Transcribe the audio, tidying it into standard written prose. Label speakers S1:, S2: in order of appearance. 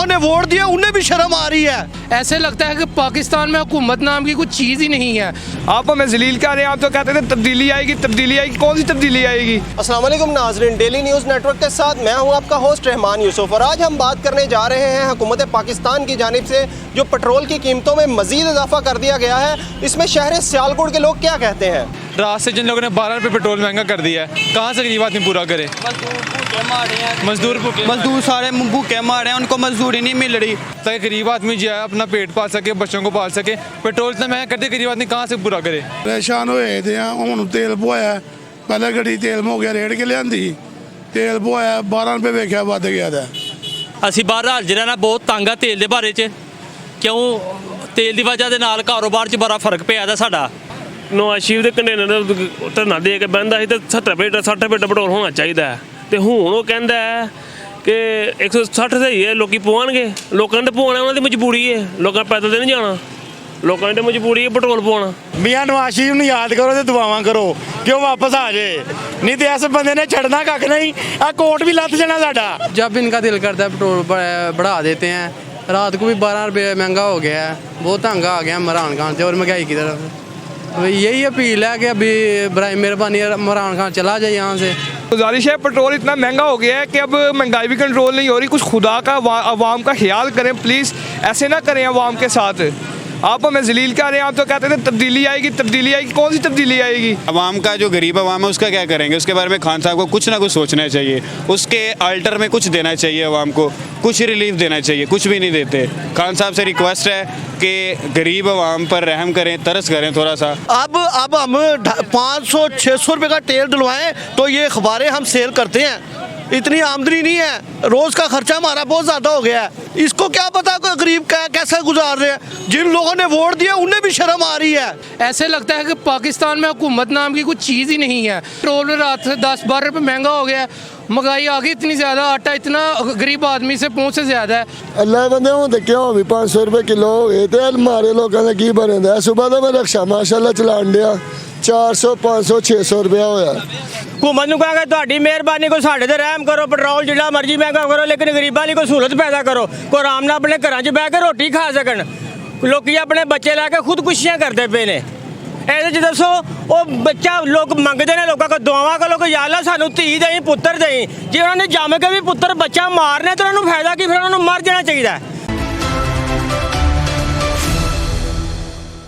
S1: लोगों ने वोट दिया उन्हें भी शर्म आ रही है।
S2: ऐसे लगता है कि पाकिस्तान में हुकूमत नाम की कुछ चीज़ ही नहीं है।
S3: आप हमें जलील कर रहे हैं, आप तो कहते थे तब्दीली आएगी तब्दीली आएगी, कौन सी तब्दीली आएगी?
S1: अस्सलाम वालेकुम नाज़रीन, डेली न्यूज़ नेटवर्क के साथ मैं हूं आपका होस्ट रहमान यूसुफ और आज हम बात करने जा रहे हैं हुकूमत पाकिस्तान की जानिब से जो पेट्रोल की कीमतों में मज़ीद इजाफा कर दिया गया है, इसमें शहर सियालकोट के लोग क्या कहते हैं।
S4: रात से जिन लोगों ने 12 रुपये पेट्रोल महंगा कर दिया है, कहाँ से गरीब आदमी पूरा करे?
S5: मजदूर सारे भूखे मारे हैं, उनको मजदूरी नहीं मिल रही
S4: ताकि गरीब आदमी जो है अपना पेट पाल सके, बच्चों को पाल सके। पेट्रोल इतना महंगा कर दिया, गरीब आदमी कहाँ से पूरा करे?
S6: परेशान होए थे हूँ तेल पवाया, पहले गड्डी तेल हो गया रेड़ के लिया तेल पवाया 12 रुपये वेख्या वध गया था।
S7: ਅਸੀਂ ਬਾਹਰ ਹਾਜ਼ਰ ਰਹਿਣਾ ਬਹੁਤ ਤੰਗ ਆ ਤੇਲ ਦੇ ਬਾਰੇ 'ਚ ਕਿਉਂ ਤੇਲ ਦੀ ਵਜ੍ਹਾ ਦੇ ਨਾਲ ਕਾਰੋਬਾਰ 'ਚ ਬੜਾ ਫਰਕ ਪਿਆ ਦਾ ਸਾਡਾ।
S8: ਨਵਾਜ਼ ਸ਼ਰੀਫ ਦੇ ਕੰਟੇਨਰ ਧਰਨਾ ਦੇ ਕੇ ਬਹਿੰਦਾ ਸੀ ਤੇ 70 ਰੁਪਏ 60 ਰੁਪਏ ਪੈਟਰੋਲ ਹੋਣਾ ਚਾਹੀਦਾ ਤੇ ਹੁਣ ਉਹ ਕਹਿੰਦਾ ਹੈ ਕਿ 160 ਸਹੀ ਹੈ, ਲੋਕੀ ਪਵਾਉਣਗੇ। ਲੋਕਾਂ ਨੇ ਪਵਾਉਣਾ, ਉਹਨਾਂ ਦੀ ਮਜਬੂਰੀ ਹੈ, ਲੋਕਾਂ ਪੈਦਲ ਤੇ ਨਹੀਂ ਜਾਣਾ, ਲੋਕਾਂ ਦੀ ਮਜਬੂਰੀ ਹੈ ਪੈਟਰੋਲ ਪਵਾਉਣਾ।
S9: ਮੀਆਂ ਨਵਾਜ਼ ਸ਼ਰੀਫ ਨੂੰ ਯਾਦ ਕਰੋ ਤੇ ਦੁਆਵਾਂ ਕਰੋ ਕਿ ਉਹ ਵਾਪਸ ਆ ਜਾਏ, नहीं तो ऐसे बंदे ने छड़ना कख नहीं, आ कोट भी लथ जाना साडा।
S2: जब इनका दिल करता है पेट्रोल बढ़ा देते हैं। रात को भी 12 रुपये महंगा हो गया है, बहुत तंगा आ गया इमरान खान से और महंगाई की तरफ। तो यही अपील है कि अभी बराए मेहरबानी इमरान खान चला जाए यहाँ से।
S3: गुजारिश है, पेट्रोल इतना महंगा हो गया है कि अब महंगाई भी कंट्रोल नहीं हो रही। कुछ खुदा का अवाम का ख्याल करें प्लीज़, ऐसे ना करें अवाम के साथ। आप हमें जलील कर रहे हैं, आप तो कहते थे तब्दीली आएगी तब्दीली आएगी, कौन सी तब्दीली आएगी?
S5: अवाम का जो गरीब अवाम है उसका क्या करेंगे? उसके बारे में खान साहब को कुछ ना कुछ सोचना चाहिए, उसके अल्टर में कुछ देना चाहिए, अवाम को कुछ रिलीफ देना चाहिए, कुछ भी नहीं देते। खान साहब से रिक्वेस्ट है कि गरीब अवाम पर रहम करें, तरस करें थोड़ा सा।
S1: अब हम 500-600 रुपये का तेल डलवाएं तो ये अखबारें हम सेल करते हैं, इतनी आमदनी नहीं है, रोज़ का खर्चा हमारा बहुत ज़्यादा हो गया है। इसको क्या पता कोई गरीब कैसे गुजार रहे हैं। जिन लोगों ने वोट दिया उन्हें भी शर्म आ रही है।
S2: ऐसे लगता है कि पाकिस्तान में हुकूमत नाम की कुछ चीज़ ही नहीं है। पेट्रोल रात से 10-12 रुपये महंगा हो गया है, महंगाई आ गई इतनी ज़्यादा, आटा इतना गरीब आदमी से पहुँच से ज़्यादा है।
S6: अल्लाह बंदे हूँ तो क्यों भी 500 रुपये किलो हो गए थे, मारे लोगों ने की बने थे। सुबह तो मैं रक्षा माशाल्लाह चलान दिया 400 500 600 रुपया होया।
S9: हुकूमत ਨੂੰ ਕਹਾਂਗੇ ਤੁਹਾਡੀ ਮਿਹਰਬਾਨੀ ਕੋਈ ਸਾਡੇ ਤੇ ਰਹਿਮ ਕਰੋ, ਪੈਟਰੋਲ ਜਿਹੜਾ ਮਰਜ਼ੀ ਮਹਿੰਗਾ ਕਰੋ, ਲੇਕਿਨ ਗਰੀਬਾਂ ਲਈ ਕੋਈ ਸਹੂਲਤ ਪੈਦਾ ਕਰੋ, ਕੋਈ ਆਰਾਮ ਨਾਲ ਆਪਣੇ ਘਰਾਂ 'ਚ ਬਹਿ ਕੇ ਰੋਟੀ ਖਾ ਸਕਣ। ਲੋਕੀ ਆਪਣੇ ਬੱਚੇ ਲੈ ਕੇ ਖੁਦਕੁਸ਼ੀਆਂ ਕਰਦੇ ਪਏ ਨੇ। ਇਹਦੇ 'ਚ ਦੱਸੋ ਉਹ ਬੱਚਾ ਲੋਕ ਮੰਗਦੇ ਨੇ, ਲੋਕਾਂ ਕੋਲ ਦੁਆਵਾਂ ਕਰੋ ਕਿ ਯਾ ਅੱਲਾ ਸਾਨੂੰ ਧੀ ਦੇਈ ਪੁੱਤਰ ਦੇਈ। ਜੇ ਉਹਨਾਂ ਨੇ ਜੰਮ ਕੇ ਵੀ ਪੁੱਤਰ ਬੱਚਾ ਮਾਰਨਾ ਤਾਂ ਉਹਨਾਂ ਨੂੰ ਫਾਇਦਾ ਕੀ? ਫਿਰ ਉਹਨਾਂ ਨੂੰ ਮਰ ਜਾਣਾ ਚਾਹੀਦਾ।